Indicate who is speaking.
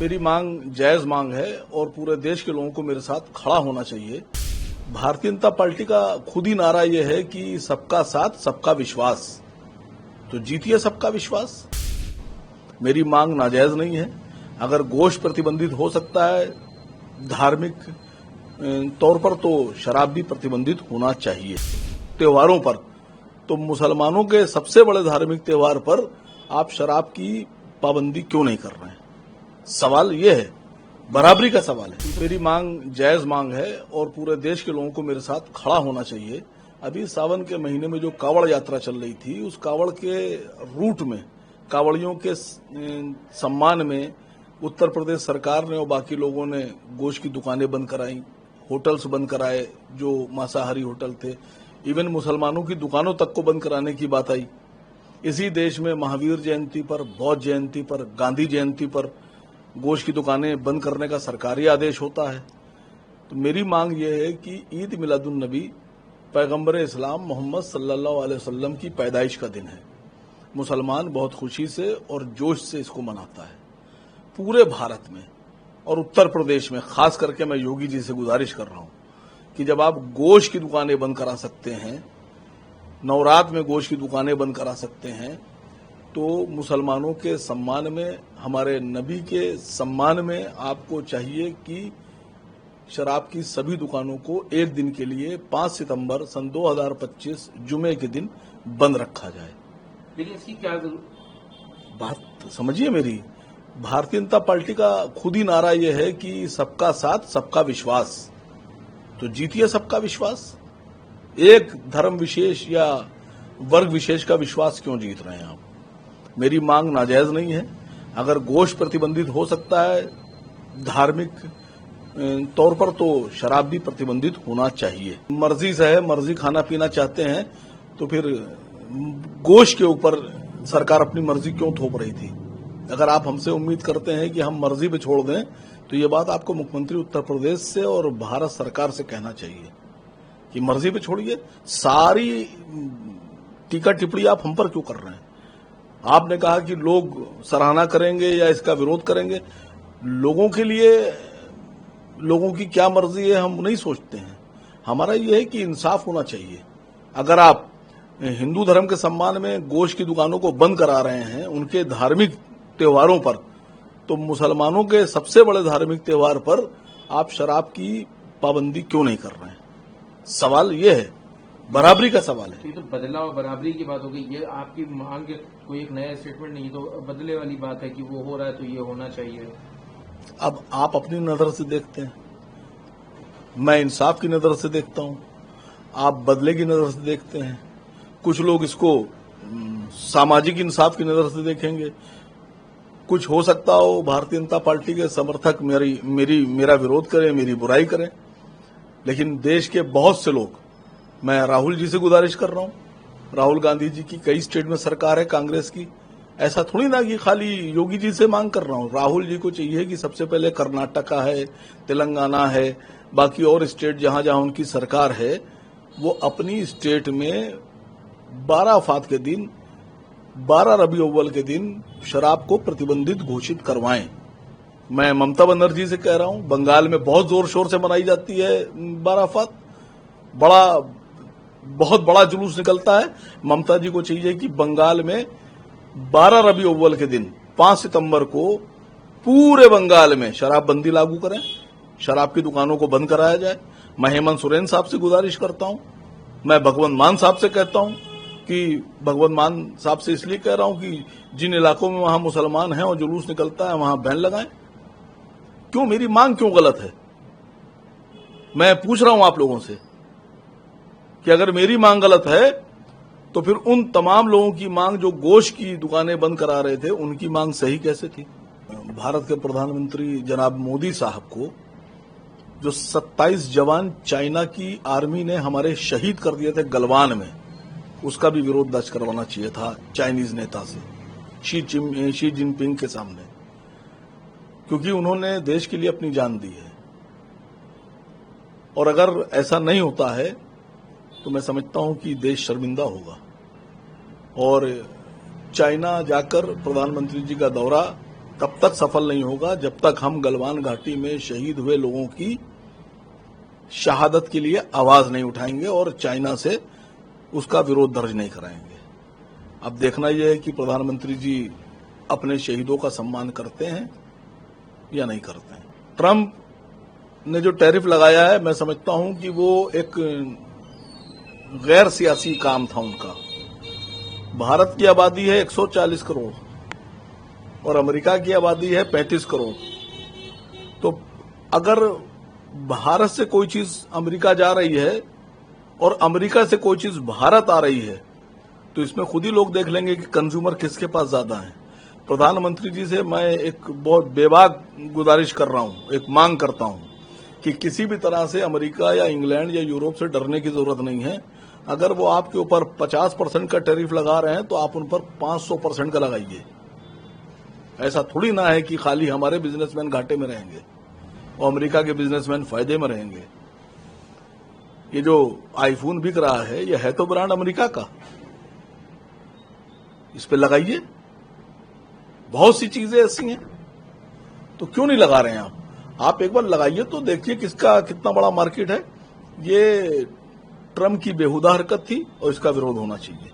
Speaker 1: मेरी मांग जायज मांग है और पूरे देश के लोगों को मेरे साथ खड़ा होना चाहिए। भारतीय जनता पार्टी का खुद ही नारा यह है कि सबका साथ सबका विश्वास, तो जीतिए सबका विश्वास। मेरी मांग नाजायज नहीं है। अगर गोश्त प्रतिबंधित हो सकता है धार्मिक तौर पर, तो शराब भी प्रतिबंधित होना चाहिए। त्योहारों पर, तो मुसलमानों के सबसे बड़े धार्मिक त्योहार पर आप शराब की पाबंदी क्यों नहीं कर रहे हैं? सवाल यह है, बराबरी का सवाल है। मेरी मांग जायज मांग है और पूरे देश के लोगों को मेरे साथ खड़ा होना चाहिए। अभी सावन के महीने में जो कावड़ यात्रा चल रही थी, उस कावड़ के रूट में कावड़ियों के सम्मान में उत्तर प्रदेश सरकार ने और बाकी लोगों ने गोश्त की दुकानें बंद कराई, होटल्स बंद कराए जो मांसाहारी होटल थे, इवन मुसलमानों की दुकानों तक को बंद कराने की बात आई। इसी देश में महावीर जयंती पर, बौद्ध जयंती पर, गांधी जयंती पर गोश्त की दुकानें बंद करने का सरकारी आदेश होता है। तो मेरी मांग यह है कि ईद मिलादुन नबी पैगंबर इस्लाम मोहम्मद सल्लल्लाहु अलैहि वसल्लम की पैदाइश का दिन है। मुसलमान बहुत खुशी से और जोश से इसको मनाता है। पूरे भारत में और उत्तर प्रदेश में खास करके मैं योगी जी से गुजारिश कर रहा हूं कि जब आप गोश्त की दुकानें बंद करा सकते हैं, नवरात में गोश्त की दुकानें बंद करा सकते हैं, तो मुसलमानों के सम्मान में, हमारे नबी के सम्मान में आपको चाहिए कि शराब की सभी दुकानों को एक दिन के लिए 5 सितंबर सन 2025 जुमे के दिन बंद रखा जाए।
Speaker 2: लेकिन इसकी क्या
Speaker 1: बात समझिए मेरी। भारतीय जनता पार्टी का खुद ही नारा यह है कि सबका साथ सबका विश्वास, तो जीतिए सबका विश्वास। एक धर्म विशेष या वर्ग विशेष का विश्वास क्यों जीत रहे हैं आप? मेरी मांग नाजायज नहीं है। अगर गोश्त प्रतिबंधित हो सकता है धार्मिक तौर पर, तो शराब भी प्रतिबंधित होना चाहिए। मर्जी से है, मर्जी खाना पीना चाहते हैं, तो फिर गोश्त के ऊपर सरकार अपनी मर्जी क्यों थोप रही थी? अगर आप हमसे उम्मीद करते हैं कि हम मर्जी पे छोड़ दें, तो ये बात आपको मुख्यमंत्री उत्तर प्रदेश से और भारत सरकार से कहना चाहिए कि मर्जी पे छोड़िए। सारी टीका टिप्पणी आप हम पर क्यों कर रहे हैं? आपने कहा कि लोग सराहना करेंगे या इसका विरोध करेंगे। लोगों के लिए लोगों की क्या मर्जी है हम नहीं सोचते हैं। हमारा यह है कि इंसाफ होना चाहिए। अगर आप हिंदू धर्म के सम्मान में गोश्त की दुकानों को बंद करा रहे हैं उनके धार्मिक त्योहारों पर, तो मुसलमानों के सबसे बड़े धार्मिक त्योहार पर आप शराब की पाबंदी क्यों नहीं कर रहे हैं? सवाल यह है, बराबरी का सवाल है।
Speaker 2: ये तो बदलाव बराबरी की बात हो गई। ये आपकी मांग कोई एक नया स्टेटमेंट नहीं, तो बदले वाली बात है कि वो हो रहा है तो ये होना चाहिए।
Speaker 1: अब आप अपनी नजर से देखते हैं, मैं इंसाफ की नजर से देखता हूं, आप बदले की नजर से देखते हैं। कुछ लोग इसको सामाजिक इंसाफ की नजर से देखेंगे। कुछ हो सकता हो भारतीय जनता पार्टी के समर्थक मेरा विरोध करें, मेरी बुराई करें, लेकिन देश के बहुत से लोग, मैं राहुल जी से गुजारिश कर रहा हूं। राहुल गांधी जी की कई स्टेट में सरकार है कांग्रेस की। ऐसा थोड़ी ना कि खाली योगी जी से मांग कर रहा हूं। राहुल जी को चाहिए कि सबसे पहले कर्नाटका है, तेलंगाना है, बाकी और स्टेट जहां जहां उनकी सरकार है, वो अपनी स्टेट में 12 अफ़ात के दिन, 12 रबी अव्वल के दिन शराब को प्रतिबंधित घोषित करवाएं। मैं ममता बनर्जी से कह रहा हूं, बंगाल में बहुत जोर शोर से मनाई जाती है 12 अफ़ात, बहुत बड़ा जुलूस निकलता है। ममता जी को चाहिए कि बंगाल में 12 रबी अव्वल के दिन 5 सितंबर को पूरे बंगाल में शराबबंदी लागू करें, शराब की दुकानों को बंद कराया जाए। मैं हेमंत सोरेन साहब से गुजारिश करता हूं, मैं भगवंत मान साहब से कहता हूं कि भगवंत मान साहब से इसलिए कह रहा हूं कि जिन इलाकों में वहां मुसलमान हैं और जुलूस निकलता है वहां बैन लगाएं। क्यों, मेरी मांग क्यों गलत है? मैं पूछ रहा हूं आप लोगों से कि अगर मेरी मांग गलत है तो फिर उन तमाम लोगों की मांग जो गोश्त की दुकानें बंद करा रहे थे, उनकी मांग सही कैसे थी? भारत के प्रधानमंत्री जनाब मोदी साहब को जो 27 जवान चाइना की आर्मी ने हमारे शहीद कर दिए थे गलवान में, उसका भी विरोध दर्ज करवाना चाहिए था चाइनीज नेता से, शी जिनपिंग के सामने, क्योंकि उन्होंने देश के लिए अपनी जान दी है। और अगर ऐसा नहीं होता है तो मैं समझता हूं कि देश शर्मिंदा होगा। और चाइना जाकर प्रधानमंत्री जी का दौरा तब तक सफल नहीं होगा जब तक हम गलवान घाटी में शहीद हुए लोगों की शहादत के लिए आवाज नहीं उठाएंगे और चाइना से उसका विरोध दर्ज नहीं कराएंगे। अब देखना यह है कि प्रधानमंत्री जी अपने शहीदों का सम्मान करते हैं या नहीं करते हैं। ट्रंप ने जो टैरिफ लगाया है, मैं समझता हूं कि वो एक गैर सियासी काम था उनका। भारत की आबादी है 140 करोड़ और अमेरिका की आबादी है 35 करोड़। तो अगर भारत से कोई चीज अमेरिका जा रही है और अमेरिका से कोई चीज भारत आ रही है, तो इसमें खुद ही लोग देख लेंगे कि कंज्यूमर किसके पास ज्यादा है। प्रधानमंत्री जी से मैं एक बहुत बेबाक गुजारिश कर रहा हूं, एक मांग करता हूं कि किसी भी तरह से अमेरिका या इंग्लैंड या यूरोप से डरने की जरूरत नहीं है। अगर वो आपके ऊपर 50% का टैरिफ लगा रहे हैं तो आप उन पर 500% का लगाइए। ऐसा थोड़ी ना है कि खाली हमारे बिजनेसमैन घाटे में रहेंगे और अमेरिका के बिजनेसमैन फायदे में रहेंगे। ये जो आईफोन बिक रहा है, यह है तो ब्रांड अमेरिका का, इस पे लगाइए। बहुत सी चीजें ऐसी हैं, तो क्यों नहीं लगा रहे हैं आप एक बार लगाइए तो देखिए किसका कितना बड़ा मार्केट है। ये ट्रम्प की बेहुदा हरकत थी और इसका विरोध होना चाहिए।